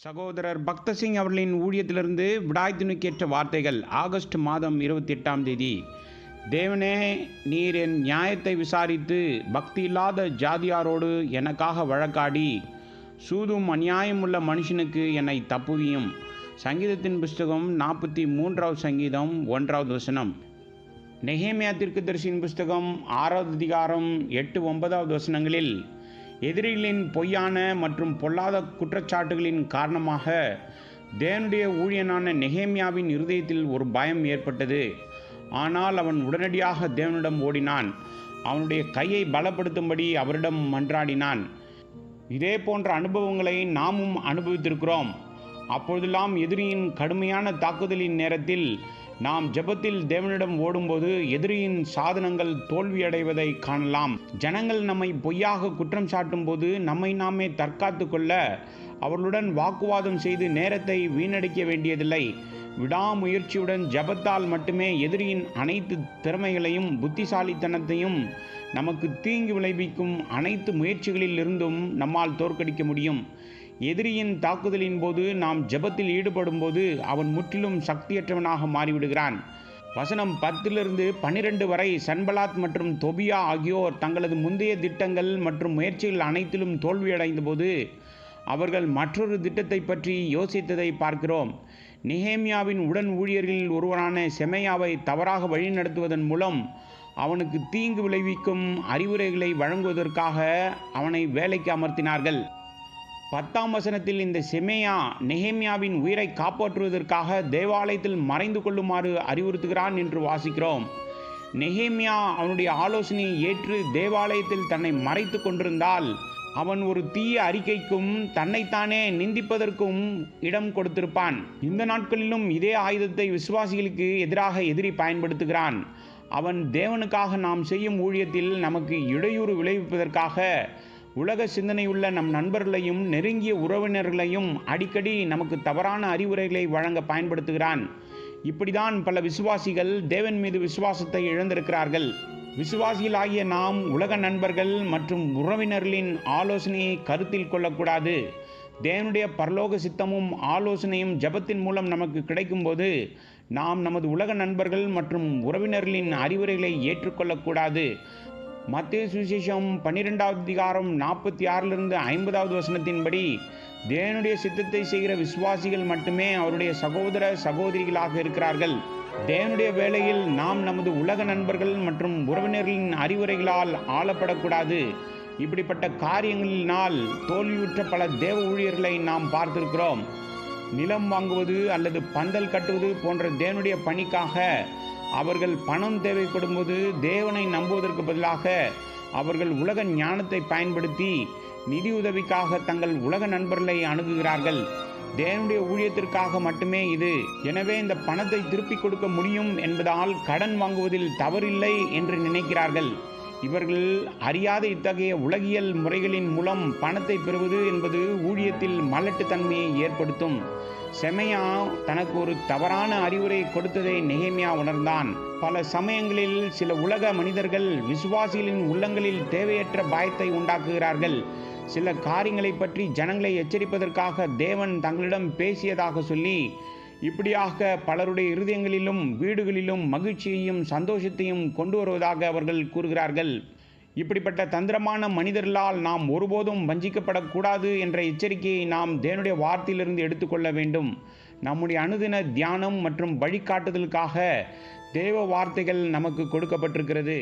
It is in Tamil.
சகோதரர் பக்தசிங் அவர்களின் ஊழியத்திலிருந்து விடாய்த்துணுக்கேற்ற வார்த்தைகள். ஆகஸ்ட் மாதம் 28ஆம் தேதி. தேவனே, நீர் என் நியாயத்தை விசாரித்து பக்தி இல்லாத ஜாதியாரோடு எனக்காக வழக்காடி சூதும் அநியாயமுள்ள மனுஷனுக்கு என்னை தப்புவியும். சங்கீதத்தின் புஸ்தகம் 43வது சங்கீதம் 1வது வசனம். நெகேமியா தீர்க்கதரிசியின் புஸ்தகம் 6வது அதிகாரம் 8-9வது வசனங்களில் எதிரிகளின் பொய்யான மற்றும் பொல்லாத குற்றச்சாட்டுகளின் காரணமாக தேவனுடைய ஊழியனான நெகேமியாவின் இருதயத்தில் ஒரு பயம் ஏற்பட்டது. ஆனால் அவன் உடனடியாக தேவனிடம் ஓடினான். அவனுடைய கையை பலப்படுத்தும்படி அவரிடம் மன்றாடினான். இதே போன்ற அனுபவங்களை நாமும் அனுபவித்திருக்கிறோம். அப்பொழுதெல்லாம் எதிரியின் கடுமையான தாக்குதலின் நேரத்தில் நாம் ஜெபத்தில் தேவனிடம் ஓடும்போது எதிரியின் சாதனங்கள் தோல்வியடைவதை காணலாம். ஜனங்கள் நம்மை பொய்யாக குற்றம் சாட்டும் போது நம்மை நாமே தற்காத்து கொள்ள அவர்களுடன் வாக்குவாதம் செய்து நேரத்தை வீணடிக்க வேண்டியதில்லை. விடாமுயற்சியுடன் ஜெபத்தால் மட்டுமே எதிரியின் அனைத்து திறமைகளையும் புத்திசாலித்தனத்தையும் நமக்கு தீங்கு விளைவிக்கும் அனைத்து முயற்சிகளில் இருந்தும் நம்மால் தோற்கடிக்க முடியும். எதிரியின் தாக்குதலின் போது நாம் ஜெபத்தில் ஈடுபடும் போது அவன் முற்றிலும் சக்தியற்றவனாக மாறிவிடுகிறான். வசனம் 10-12 வரை சன்பலாத் மற்றும் தொபியா ஆகியோர் தங்களது முந்தைய திட்டங்கள் மற்றும் முயற்சிகள் அனைத்திலும் தோல்வியடைந்த போது அவர்கள் மற்றொரு திட்டத்தை பற்றி யோசித்ததை பார்க்கிறோம். நெகேமியாவின் உடன் ஊழியர்களில் ஒருவரான செமையாவை தவறாக வழிநடத்துவதன் மூலம் அவனுக்கு தீங்கு விளைவிக்கும் அறிவுரைகளை வழங்குவதற்காக அவனை வேலைக்கு அமர்த்தினார்கள். 10ஆம் வசனத்தில் இந்த செமையா நெகேமியாவின் உயிரை காப்பாற்றுவதற்காக தேவாலயத்தில் மறைந்து கொள்ளுமாறு அறிவுறுத்துகிறான் என்று வாசிக்கிறோம். நெகேமியா அவனுடைய ஆலோசனையை ஏற்று தேவாலயத்தில் தன்னை மறைத்து கொண்டிருந்தால் அவன் ஒரு தீய அறிக்கைக்கும் தன்னைத்தானே நிந்திப்பதற்கும் இடம் கொடுத்திருப்பான். இந்த நாட்களிலும் இதே ஆயுதத்தை விசுவாசிகளுக்கு எதிராக எதிரி பயன்படுத்துகிறான். அவன் தேவனுக்காக நாம் செய்யும் ஊழியத்தில் நமக்கு இடையூறு விளைவிப்பதற்காக உலக சிந்தனையுள்ள நம் நண்பர்களையும் நெருங்கிய உறவினர்களையும் அடிக்கடி நமக்கு தவறான அறிவுரைகளை வழங்க பயன்படுத்துகிறான். இப்படிதான் பல விசுவாசிகள் தேவன் மீது விசுவாசத்தை இழந்திருக்கிறார்கள். விசுவாசிகளாகிய நாம் உலக நண்பர்கள் மற்றும் உறவினர்களின் ஆலோசனையை கருத்தில் கொள்ளக்கூடாது. தேவனுடைய பரலோக சித்தமும் ஆலோசனையும் ஜெபத்தின் மூலம் நமக்கு கிடைக்கும்போது நாம் நமது உலக நண்பர்கள் மற்றும் உறவினர்களின் அறிவுரைகளை ஏற்றுக்கொள்ளக்கூடாது. மத்தேயு சுவிசேஷம் 12வது அதிகாரம் 46-50வது வசனத்தின்படி தேவனுடைய சித்தத்தை செய்கிற விசுவாசிகள் மட்டுமே அவருடைய சகோதர சகோதரிகளாக இருக்கிறார்கள். தேவனுடைய வேளையில் நாம் நமது உலக நண்பர்கள் மற்றும் உறவினர்களின் அறிவுரைகளால் ஆளப்படக்கூடாது. இப்படிப்பட்ட காரியங்களினால் தோல்வியுற்ற பல தேவ ஊழியர்களை நாம் பார்த்திருக்கிறோம். நிலம் வாங்குவது அல்லது பந்தல் கட்டுவது போன்ற தேவனுடைய பணிக்காக அவர்கள் பணம் தேவைப்படும் போது தேவனை நம்புவதற்கு பதிலாக அவர்கள் உலக ஞானத்தை பயன்படுத்தி நிதியுதவிக்காக தங்கள் உலக நண்பர்களை அணுகுகிறார்கள். தேவனுடைய ஊழியத்திற்காக மட்டுமே இது. எனவே இந்த பணத்தை திருப்பிக் கொடுக்க முடியும் என்பதால் கடன் வாங்குவதில் தவறில்லை என்று நினைக்கிறார்கள். இவர்கள் அறியாத இத்தகைய உலகியல் முறைகளின் மூலம் பணத்தை பெறுவது என்பது ஊழியத்தில் மலட்டுத்தன்மையை ஏற்படுத்தும். செமையா தனக்கு ஒரு தவறான அறிவுரை கொடுத்ததை நெகேமியா உணர்ந்தான். பல சமயங்களில் சில உலக மனிதர்கள் விசுவாசிகளின் உள்ளங்களில் தேவையற்ற பயத்தை உண்டாக்குகிறார்கள். சில காரியங்களை பற்றி ஜனங்களை எச்சரிப்பதற்காக தேவன் தங்களிடம் பேசியதாக சொல்லி இப்படியாக பலருடைய இருதயங்களிலும் வீடுகளிலும் மகிழ்ச்சியையும் சந்தோஷத்தையும் கொண்டு வருவதாக அவர்கள் கூறுகிறார்கள். இப்படிப்பட்ட தந்திரமான மனிதர்களால் நாம் ஒருபோதும் வஞ்சிக்கப்படக்கூடாது என்ற எச்சரிக்கையை நாம் தேவனுடைய வார்த்தையிலிருந்து எடுத்துக்கொள்ள வேண்டும். நம்முடைய அனுதின தியானம் மற்றும் வழிகாட்டுதலுக்காக தேவ வார்த்தைகள் நமக்கு கொடுக்கப்பட்டிருக்கிறது.